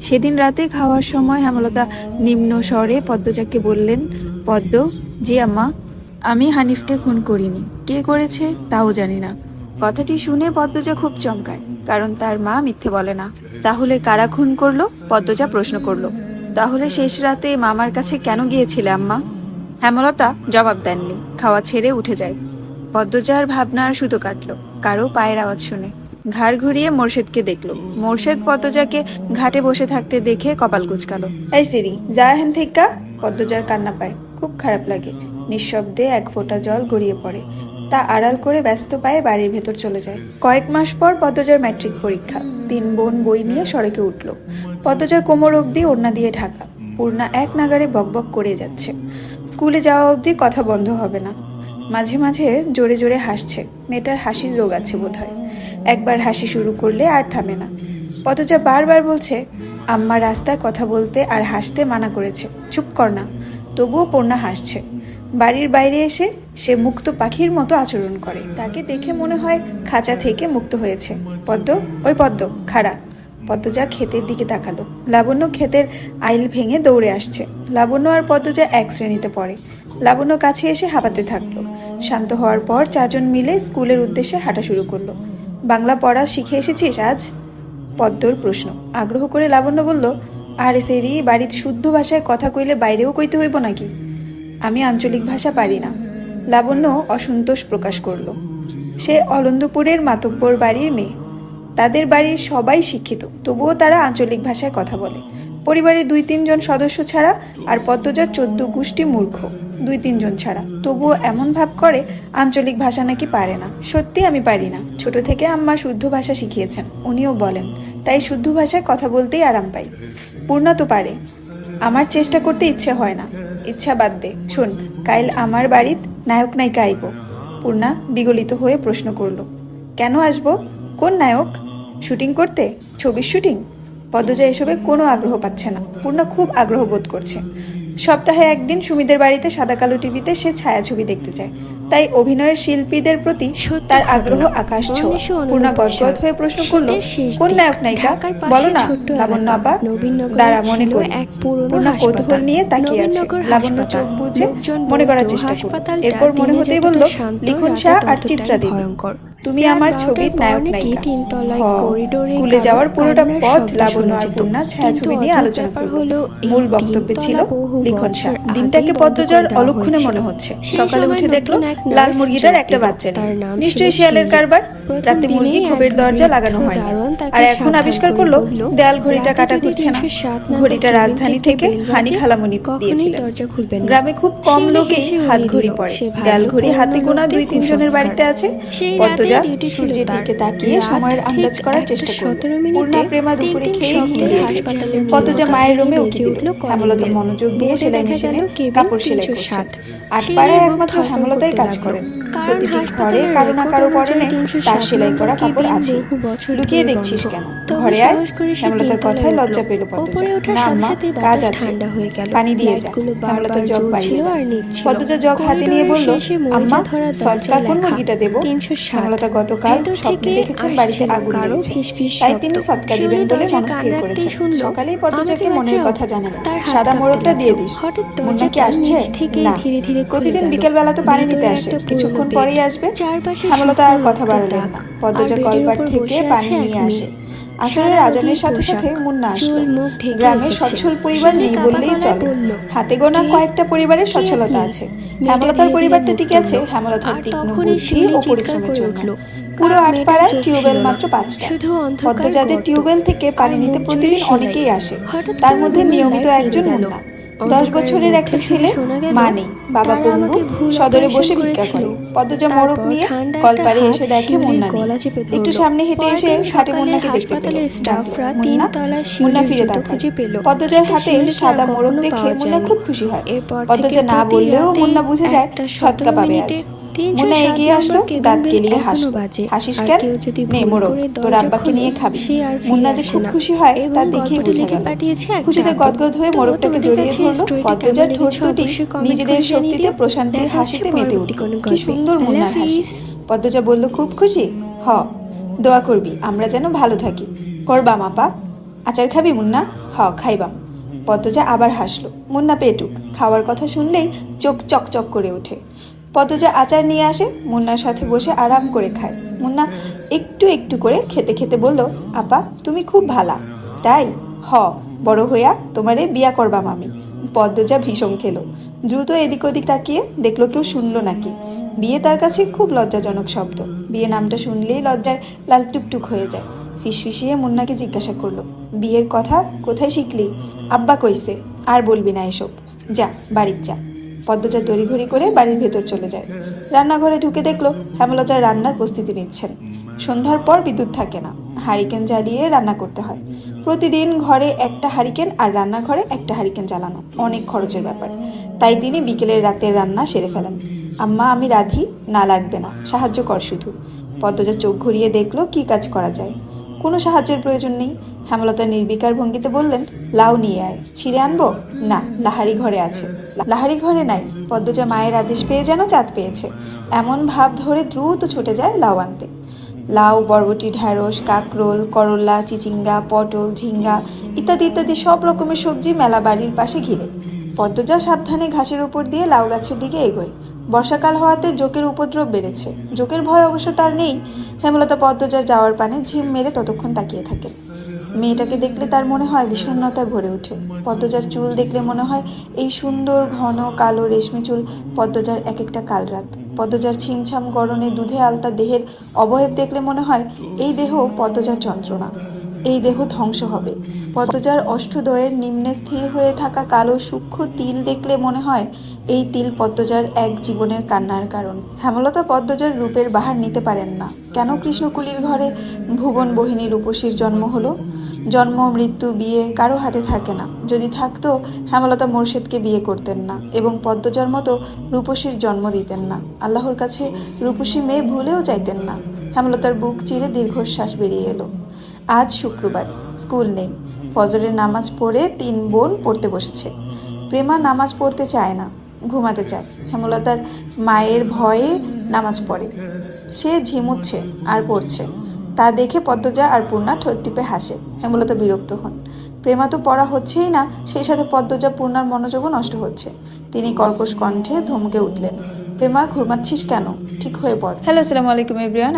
সেদিন রাতে খাওয়ার সময় হেমলতা নিম্ন স্বরে পদ্মজাকে বললেন, পদ্ম, জি আম্মা, আমি হানিফকে খুন করিনি। কে করেছে তাও জানি না। কথাটি শুনে পদ্মজা খুব চমকায়, কারণ তার মা মিথ্যে বলে না। তাহলে কারা খুন করলো? পদ্মজা প্রশ্ন করলো। তাহলে শেষ রাতে মামার কাছে কেন গিয়েছিলে আম্মা? হেমলতা জবাব দেননি, খাওয়া ছেড়ে উঠে যায়। পদ্মজার ভাবনার সুতো কাটলো কারো পায়ের আওয়াজ শুনে। ঘাড় ঘুরিয়ে মোর্শেদকে দেখলো। মোর্শেদ পদ্মজাকে ঘাটে বসে থাকতে দেখে কপাল কুঁচকালো। এই সিরি, যা হেন থেকে। পদ্মজার কান্না পায়, খুব খারাপ লাগে। নিঃশব্দে এক ফোঁটা জল গড়িয়ে পড়ে। তা আড়াল করে ব্যস্ত পায়ে বাড়ির ভেতর চলে যায়। কয়েক মাস পর পদ্মজার ম্যাট্রিক পরীক্ষা। 3 বোন বই নিয়ে সড়কে উঠল। পদ্মজার কোমর অবধি ওড়না দিয়ে ঢাকা। পূর্ণা এক নাগারে বকবক করে যাচ্ছে। স্কুলে যাওয়া অবধি কথা বন্ধ হবে না। মাঝে মাঝে জোরে জোরে হাসছে। মেয়েটার হাসির রোগ আছে বোধহয়। একবার হাসি শুরু করলে আর থামে না। পদ্মজা বারবার বলছে, আম্মা রাস্তায় কথা বলতে আর হাসতে মানা করেছে, চুপ কর না। তবুও পূর্ণা হাসছে। বাড়ির বাইরে এসে সে মুক্ত পাখির মতো আচরণ করে। তাকে দেখে মনে হয় খাঁচা থেকে মুক্ত হয়েছে। পদ্ম, ওই পদ্ম, খাড়া। পদ্মজা ক্ষেতের দিকে তাকালো। লাবণ্য ক্ষেতের আইল ভেঙে দৌড়ে আসছে। লাবণ্য আর পদ্মজা এক শ্রেণীতে পড়ে। লাবণ্য কাছে এসে হাঁপাতে থাকলো। শান্ত হওয়ার পর 4 জন মিলে স্কুলের উদ্দেশ্যে হাঁটা শুরু করলো। বাংলা পড়া শিখে এসেছিস আজ? পদ্মর প্রশ্ন। আগ্রহ করে লাবণ্য বলল, আরে সেরি, বাড়ির শুদ্ধ ভাষায় কথা কইলে বাইরেও কইতে হইব নাকি? আমি আঞ্চলিক ভাষা পারি না। লাবণ্য অসন্তোষ প্রকাশ করল। সে অলন্দপুরের মাতব্বর বাড়ির মেয়ে। তাদের বাড়ির সবাই শিক্ষিত, তবুও তারা আঞ্চলিক ভাষায় কথা বলে। পরিবারের 2-3 জন সদস্য ছাড়া, আর পদ্মজার 14 গোষ্ঠী মূর্খ। 2-3 জন ছাড়া, তবুও এমন ভাব করে আঞ্চলিক ভাষা নাকি পারে না। সত্যি আমি পারি না। ছোট থেকে আম্মা শুদ্ধ ভাষা শিখিয়েছেন, উনিও বলেন, তাই শুদ্ধ ভাষায় কথা বলতেই আরাম পাই। পূর্ণা তো পারে। আমার চেষ্টা করতে ইচ্ছে হয় না। ইচ্ছা বাদ দে। শোন, কাইল আমার বাড়িত নায়ক নায়িকা আইব। পূর্ণা বিগলিত হয়ে প্রশ্ন করল, কেন আসবো? কোন নায়ক? শুটিং করতে? ছবির শুটিং? পদ্মজা এসবে কোনো আগ্রহ পাচ্ছে না। পূর্ণা খুব আগ্রহ বোধ করছে। সপ্তাহে একদিন সুমিদের বাড়িতে সাদা কালো টিভিতে সে ছায়াছবি দেখতে যায়। তাই অভিনয়ের শিল্পীদের প্রতি তার আগ্রহ আকাশ ছোঁয়া। পূর্ণা গদগদ হয়ে প্রশ্ন করল, কোন নায়ক নায়িকা? বলো না। লাবণ্য আপা। দাঁড়া, মনে করি। পূর্ণা কৌতূহল নিয়ে তাকিয়ে আছে। লাবণ্য চোখ বুজে মনে করার চেষ্টা করল। এরপর মনে হতেই বলল, লিখন শাহ আর চিত্রা দেবী। তুমি আমার ছবির নায়ক নায়িকা। স্কুলে যাওয়ার পুরোটা পথ লাবণ্য আর পূর্ণা ছায়াছবি নিয়ে আলোচনা করল। মূল বক্তব্য ছিল লিখন শাহ। দিনটাকে পদ্মজার অলক্ষণে মনে হচ্ছে। সকালে উঠে দেখলো লাল মুরগিটার একটা বাচ্চা নেই। নিশ্চয়ই শিয়ালের কারবার। রাতে মুরগি খোপের দরজা লাগানো হয়নি। আর এখন আবিষ্কার করলো দেয়াল ঘড়িটা কাটা ঘুরছে না। ঘড়িটা রাজধানী থেকে হানি খালামণি দিয়েছিলেন। গ্রামে খুব কম লোকেই হাত ঘড়ি পরে। দেয়াল ঘড়ি হাতে গোনা 2-3 জনের বাড়িতে আছে। পদ্মজা সূর্যের দিকে তাকিয়ে সময়ের আন্দাজ করার চেষ্টা করল। পূর্ণা প্রেমা দুপুরে খেয়ে ঘুমিয়েছে। পদ্মজা মায়ের রুমে উকি দিল। হেমলতা মনোযোগ দিয়ে সেলাই মেশিনে কাপড় সেলাই করছে। 8 পাড়ায় একমাত্র হেমলতাই কাজ করেন। প্রতিটি ঘরে কারো না কারো পরনে তার সেলাই করা কাপড় আছে। লুকিয়ে দেখছিস কেন? ঘরে আয়। হেমলতার কথায় লজ্জা পেল পদ্মজা। না আম্মা, কাজ আছে। পানি দিয়ে যা। হেমলতা জগ বাড়িয়ে দেয়। পদ্মজা জগ হাতে নিয়ে বলল, আম্মা, সদকা কোন মুরগিটা দেব? হেমলতা গতকাল স্বপ্নে দেখেছেন বাড়িতে আগুন লেগেছে, তাই তিনি সদকা দিবেন বলে মনস্থির করেছেন। সকালেই পদ্মজাকে মনের কথা জানালেন, সাদা মোরগটা দিয়ে দিস। মুন্না কি আসছে? না, প্রতিদিন বিকেলবেলা তো পানি নিতে আসে, কিছুক্ষণ পরেই আসবে। হেমলতা আর কথা বাড়ালেন না। পদ্মজা কলপাট থেকে পানি নিয়ে আসে। আসরের আজানের সাথে সাথে মুন্না আসলো। গ্রামের সচ্ছল পরিবার নেই বললেই চলে। হাতে গোনা কয়েকটা পরিবারের সচ্ছলতা আছে। হেমলতার পরিবারটা টিকে আছে হেমলতার তীক্ষ্ণ বুদ্ধি ও পরিশ্রমের জন্য। পুরো 8 পাড়ায় টিউবওয়েল মাত্র 5টা। পদ্মজাদের টিউবওয়েল থেকে পানি নিতে প্রতিদিন অনেকেই আসে। তার মধ্যে নিয়মিত একজন মুন্না। 10 বছরের একটা ছেলে, মা নেই, বাবা পঙ্গু, সদরে বসে ভিক্ষা করে। পদ্মজা মোড়ক নিয়ে কলপারে এসে দেখে মুন্না নেই। একটু সামনে হেঁটে এসে খাটে মুন্নাকে দেখতে পেল। ডাকলো, মুন্না। মুন্না ফিরে তাকায়। পদ্মজার হাতে সাদা মোড়ক দেখে মুন্না খুব খুশি হয়। পদ্মজা না বললেও মুন্না বুঝে যায় সদকা পাবে আজ। মুন্না এগিয়ে আসলো, দাঁত কেলিয়ে হাসলো। হাসিস কেন? নে মোড়ক, তোর আব্বাকে নিয়ে খাবি। মুন্না যে খুব খুশি হয় তা দেখেই বোঝা গেল। খুশিতে গদগদ হয়ে মোড়কটাকে জড়িয়ে ধরলো। পদ্মজার ঠোঁট দুটি নিজেদের শক্তিতে প্রশান্তির হাসিতে মেতে উঠল। কি সুন্দর মুন্নার হাসি। পদ্মজা বলল, খুব খুশি? হ, দোয়া করবি আমরা যেন ভালো থাকি। করবা মাপা? আচার খাবি মুন্না? খাইবাম। পদ্মজা আবার হাসলো। মুন্না পেটুক, খাওয়ার কথা শুনলেই চোখ চকচক করে ওঠে। পদ্মজা আচার নিয়ে আসে, মুন্নার সাথে বসে আরাম করে খায়। মুন্না একটু একটু করে খেতে খেতে বলল, আপা তুমি খুব ভালা। তাই? বড় হইয়া তোমারে বিয়া করবাম আমি। পদ্মজা ভীষণ খেলো। দ্রুত এদিক ওদিক তাকিয়ে দেখলো কেউ শুনলো নাকি। বিয়ে তার কাছে খুব লজ্জাজনক শব্দ। বিয়ে নামটা শুনলেই লজ্জায় লাল টুকটুক হয়ে যায়। ফিসফিসিয়ে মুন্নাকে জিজ্ঞাসা করলো, বিয়ের কথা কোথায় শিখলি? আব্বা কইছে, আর বলবি না এসব, যা বাড়ির যা। পদ্মজা তড়িঘড়ি করে বাড়ির ভেতর চলে যায়। রান্নাঘরে ঢুকে দেখলো হেমলতা রান্নার প্রস্তুতি নিচ্ছেন। সন্ধ্যার পর বিদ্যুৎ থাকে না, হারিকেন জ্বালিয়ে রান্না করতে হয়। প্রতিদিন ঘরে একটা হারিকেন আর রান্নাঘরে একটা হারিকেন জ্বালানো অনেক খরচের ব্যাপার। তাই তিনি বিকেলের রাতের রান্না সেরে ফেলেন। আম্মা আমি রাঁধি? না লাগবে না, সাহায্য কর শুধু। পদ্মজা চোখ ঘুরিয়ে দেখলো কি কাজ করা যায়। কোনো সাহায্যের প্রয়োজন নেই। হেমলতা নির্বিকার ভঙ্গিতে বললেন, লাউ নিয়ে আয়। ছিঁড়ে আনবো? না, লাহারি ঘরে আছে। লাহারি ঘরে নাই। পদ্মজা মায়ের আদেশ পেয়ে যেন চাঁদ পেয়েছে এমন ভাব ধরে দ্রুত ছুটে যায় লাউ আনতে। লাউ, বরবটি, ঢ্যাঁড়স, কাঁকরোল, করলা, চিচিঙ্গা, পটল, ঝিঙ্গা ইত্যাদি ইত্যাদি সব রকমের সবজি মেলা বাড়ির পাশে ঘিরে। পদ্মজা সাবধানে ঘাসের উপর দিয়ে লাউ গাছের দিকে এগোয়। বর্ষাকাল হওয়াতে জোকের উপদ্রব বেড়েছে। জোকের ভয় অবশ্য তার নেই। হেমলতা পদ্মজার যাওয়ার পানে ঝিম মেরে ততক্ষণ তাকিয়ে থাকে। মেয়েটাকে দেখলে তার মনে হয় বিষণ্ণতায় ভরে ওঠে। পদ্মজার চুল দেখলে মনে হয় এই সুন্দর ঘন কালো রেশমি চুল পদ্মজার এক একটা কালরাত। পদ্মজার ছিমছাম গরনে দুধে আলতা দেহের অবয়ব দেখলে মনে হয় এই দেহ পদ্মজার যন্ত্রণা, এই দেহ ধ্বংস হবে। পদ্মজার অষ্টদয়ের নিম্নে স্থির হয়ে থাকা কালো সূক্ষ্ম তিল দেখলে মনে হয় এই তিল পদ্মজার এক জীবনের কান্নার কারণ। হেমলতা পদ্মজার রূপের বাহার নিতে পারেন না। কেন কৃষ্ণকুলির ঘরে ভুবন বহিনী রূপসীর জন্ম হলো? জন্ম, মৃত্যু, বিয়ে কারো হাতে থাকে না। যদি থাকতো হেমলতা মোর্শেদকে বিয়ে করতেন না এবং পদ্মজার মতো রূপসীর জন্ম দিতেন না। আল্লাহর কাছে রূপসী মেয়ে ভুলেও চাইতেন না। হেমলতার বুক চিরে দীর্ঘশ্বাস বেরিয়ে এলো। আজ শুক্রবার, স্কুল নেই। ফজরের নামাজ পড়ে 3 বোন পড়তে বসেছে। প্রেমা নামাজ পড়তে চায় না, ঘুমাতে চায়। হেমলতার মায়ের ভয়ে নামাজ পড়ে। সে ঝিমুচ্ছে আর পড়ছে। তা দেখে পদ্মজা আর পূর্ণা ঠোঁট টিপে হাসে। হেমলতা বিরক্ত হন। প্রেমা তো পড়া হচ্ছেই না, সেই সাথে পদ্মজা পূর্ণার মনোযোগও নষ্ট হচ্ছে। তিনি কর্কশ কণ্ঠে ধমকে উঠলেন, প্রেমা ঘুমাচ্ছিস কেন? ঠিক হয়ে পড়। হ্যালো, আসসালামু আলাইকুম এভরিওয়ান।